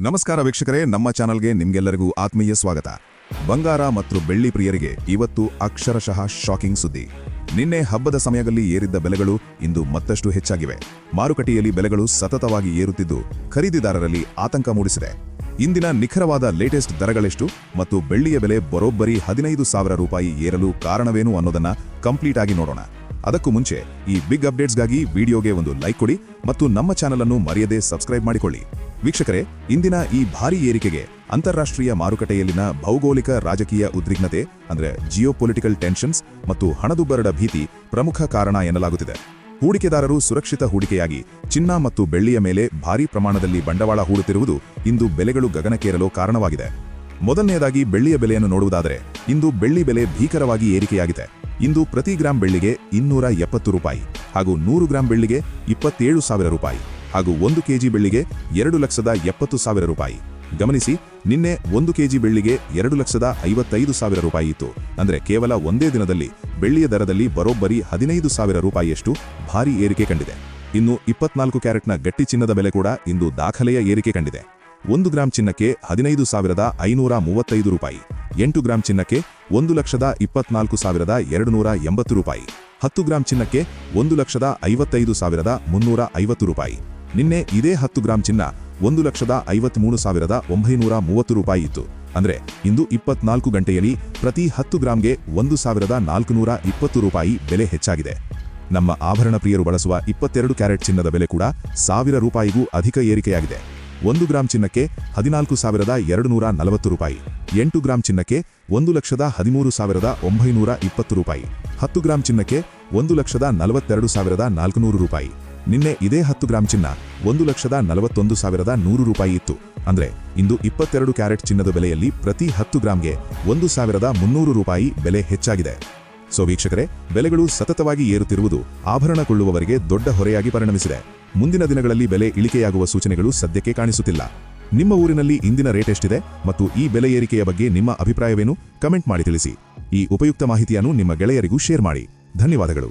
ನಮಸ್ಕಾರ ವೀಕ್ಷಕರೇ, ನಮ್ಮ ಚಾನಲ್ಗೆ ನಿಮ್ಗೆಲ್ಲರಿಗೂ ಆತ್ಮೀಯ ಸ್ವಾಗತ. ಬಂಗಾರ ಮತ್ತು ಬೆಳ್ಳಿ ಪ್ರಿಯರಿಗೆ ಇವತ್ತು ಅಕ್ಷರಶಃ ಶಾಕಿಂಗ್ ಸುದ್ದಿ. ನಿನ್ನೆ ಹಬ್ಬದ ಸಮಯದಲ್ಲಿ ಏರಿದ್ದ ಬೆಲೆಗಳು ಇಂದು ಮತ್ತಷ್ಟು ಹೆಚ್ಚಾಗಿವೆ. ಮಾರುಕಟ್ಟೆಯಲ್ಲಿ ಬೆಲೆಗಳು ಸತತವಾಗಿ ಏರುತ್ತಿದ್ದು ಖರೀದಿದಾರರಲ್ಲಿ ಆತಂಕ ಮೂಡಿಸಿದೆ. ಇಂದಿನ ನಿಖರವಾದ ಲೇಟೆಸ್ಟ್ ದರಗಳೆಷ್ಟು ಮತ್ತು ಬೆಳ್ಳಿಯ ಬೆಲೆ ಬರೋಬ್ಬರಿ 15,000 ರೂಪಾಯಿ ಏರಲು ಕಾರಣವೇನು ಅನ್ನೋದನ್ನ ಕಂಪ್ಲೀಟ್ ಆಗಿ ನೋಡೋಣ. ಅದಕ್ಕೂ ಮುಂಚೆ ಈ ಬಿಗ್ ಅಪ್ಡೇಟ್ಸ್ಗಾಗಿ ವಿಡಿಯೋಗೆ ಒಂದು ಲೈಕ್ ಕೊಡಿ ಮತ್ತು ನಮ್ಮ ಚಾನಲ್ ಅನ್ನು ಮರೆಯದೆ ಸಬ್ಸ್ಕ್ರೈಬ್ ಮಾಡಿಕೊಳ್ಳಿ. ವೀಕ್ಷಕರೇ, ಇಂದಿನ ಈ ಭಾರೀ ಏರಿಕೆಗೆ ಅಂತಾರಾಷ್ಟ್ರೀಯ ಮಾರುಕಟ್ಟೆಯಲ್ಲಿನ ಭೌಗೋಳಿಕ ರಾಜಕೀಯ ಉದ್ವಿಗ್ನತೆ ಅಂದರೆ ಜಿಯೋಪೊಲಿಟಿಕಲ್ ಟೆನ್ಷನ್ಸ್ ಮತ್ತು ಹಣದುಬ್ಬರದ ಭೀತಿ ಪ್ರಮುಖ ಕಾರಣ ಎನ್ನಲಾಗುತ್ತಿದೆ. ಹೂಡಿಕೆದಾರರು ಸುರಕ್ಷಿತ ಹೂಡಿಕೆಯಾಗಿ ಚಿನ್ನ ಮತ್ತು ಬೆಳ್ಳಿಯ ಮೇಲೆ ಭಾರೀ ಪ್ರಮಾಣದಲ್ಲಿ ಬಂಡವಾಳ ಹೂಡುತ್ತಿರುವುದು ಇಂದು ಬೆಲೆಗಳು ಗಗನಕ್ಕೇರಲು ಕಾರಣವಾಗಿದೆ. ಮೊದಲನೆಯದಾಗಿ ಬೆಳ್ಳಿಯ ಬೆಲೆಯನ್ನು ನೋಡುವುದಾದರೆ, ಇಂದು ಬೆಳ್ಳಿ ಬೆಲೆ ಭೀಕರವಾಗಿ ಏರಿಕೆಯಾಗಿದೆ. ಇಂದು ಪ್ರತಿ ಗ್ರಾಂ ಬೆಳ್ಳಿಗೆ 270 ರೂಪಾಯಿ ಹಾಗೂ 100 ಗ್ರಾಂ ಬೆಳ್ಳಿಗೆ 27,000 ರೂಪಾಯಿ ಹಾಗೂ 1 ಕೆಜಿ ಬೆಳ್ಳಿಗೆ 2,70,000 ರೂಪಾಯಿ. ಗಮನಿಸಿ, ನಿನ್ನೆ 1 ಕೆಜಿ ಬೆಳ್ಳಿಗೆ 2,55,000 ರೂಪಾಯಿ ಇತ್ತು. ಅಂದರೆ ಕೇವಲ ಒಂದೇ ದಿನದಲ್ಲಿ ಬೆಳ್ಳಿಯ ದರದಲ್ಲಿ ಬರೋಬ್ಬರಿ 15,000 ರೂಪಾಯಿಯಷ್ಟು ಭಾರೀ ಏರಿಕೆ ಕಂಡಿದೆ. ಇನ್ನು 24 ಕ್ಯಾರೆಟ್ನ ಗಟ್ಟಿ ಚಿನ್ನದ ಬೆಲೆ ಕೂಡ ಇಂದು ದಾಖಲೆಯ ಏರಿಕೆ ಕಂಡಿದೆ. 1 ಗ್ರಾಂ ಚಿನ್ನಕ್ಕೆ 15,535 ರೂಪಾಯಿ, 8 ಗ್ರಾಂ ಚಿನ್ನಕ್ಕೆ 1,24,280 ರೂಪಾಯಿ, 10 ಗ್ರಾಂ ಚಿನ್ನಕ್ಕೆ 1,55,350 ರೂಪಾಯಿ. ನಿನ್ನೆ ಇದೇ 10 ಗ್ರಾಂ ಚಿನ್ನ 1,53,930 ರೂಪಾಯಿ ಇತ್ತು. ಅಂದ್ರೆ ಇಂದು 24 ಗಂಟೆಯಲ್ಲಿ ಪ್ರತಿ 10 ಗ್ರಾಂಗೆ 1,420 ರೂಪಾಯಿ ಬೆಲೆ ಹೆಚ್ಚಾಗಿದೆ. ನಮ್ಮ ಆಭರಣ ಪ್ರಿಯರು ಬಳಸುವ 22 ಕ್ಯಾರೆಟ್ ಚಿನ್ನದ ಬೆಲೆ ಕೂಡ 1,000 ರೂಪಾಯಿಗೂ ಅಧಿಕ ಏರಿಕೆಯಾಗಿದೆ. 1 ಗ್ರಾಂ ಚಿನ್ನಕ್ಕೆ 14,240 ರೂಪಾಯಿ, 8 ಗ್ರಾಂ ಚಿನ್ನಕ್ಕೆ 1,13,920 ರೂಪಾಯಿ, 10 ಗ್ರಾಂ ಚಿನ್ನಕ್ಕೆ 1,42,400 ರೂಪಾಯಿ. ನಿನ್ನೆ ಇದೇ 10 ಗ್ರಾಂ ಚಿನ್ನ 1,41,100 ರೂಪಾಯಿ ಇತ್ತು. ಅಂದ್ರೆ ಇಂದು 22 ಕ್ಯಾರೆಟ್ ಚಿನ್ನದ ಬೆಲೆಯಲ್ಲಿ ಪ್ರತಿ 10 ಗ್ರಾಂಗೆ 1,300 ರೂಪಾಯಿ ಬೆಲೆ ಹೆಚ್ಚಾಗಿದೆ. ಸೊ ವೀಕ್ಷಕರೇ, ಬೆಲೆಗಳು ಸತತವಾಗಿ ಏರುತ್ತಿರುವುದು ಆಭರಣ ಕೊಳ್ಳುವವರಿಗೆ ದೊಡ್ಡ ಹೊರೆಯಾಗಿ ಪರಿಣಮಿಸಿದೆ. ಮುಂದಿನ ದಿನಗಳಲ್ಲಿ ಬೆಲೆ ಇಳಿಕೆಯಾಗುವ ಸೂಚನೆಗಳು ಸದ್ಯಕ್ಕೆ ಕಾಣಿಸುತ್ತಿಲ್ಲ. ನಿಮ್ಮ ಊರಿನಲ್ಲಿ ಇಂದಿನ ರೇಟ್ ಎಷ್ಟಿದೆ ಮತ್ತು ಈ ಬೆಲೆ ಏರಿಕೆಯ ಬಗ್ಗೆ ನಿಮ್ಮ ಅಭಿಪ್ರಾಯವೇನು? ಕಮೆಂಟ್ ಮಾಡಿ ತಿಳಿಸಿ. ಈ ಉಪಯುಕ್ತ ಮಾಹಿತಿಯನ್ನು ನಿಮ್ಮ ಗೆಳೆಯರಿಗೂ ಶೇರ್ ಮಾಡಿ. ಧನ್ಯವಾದಗಳು.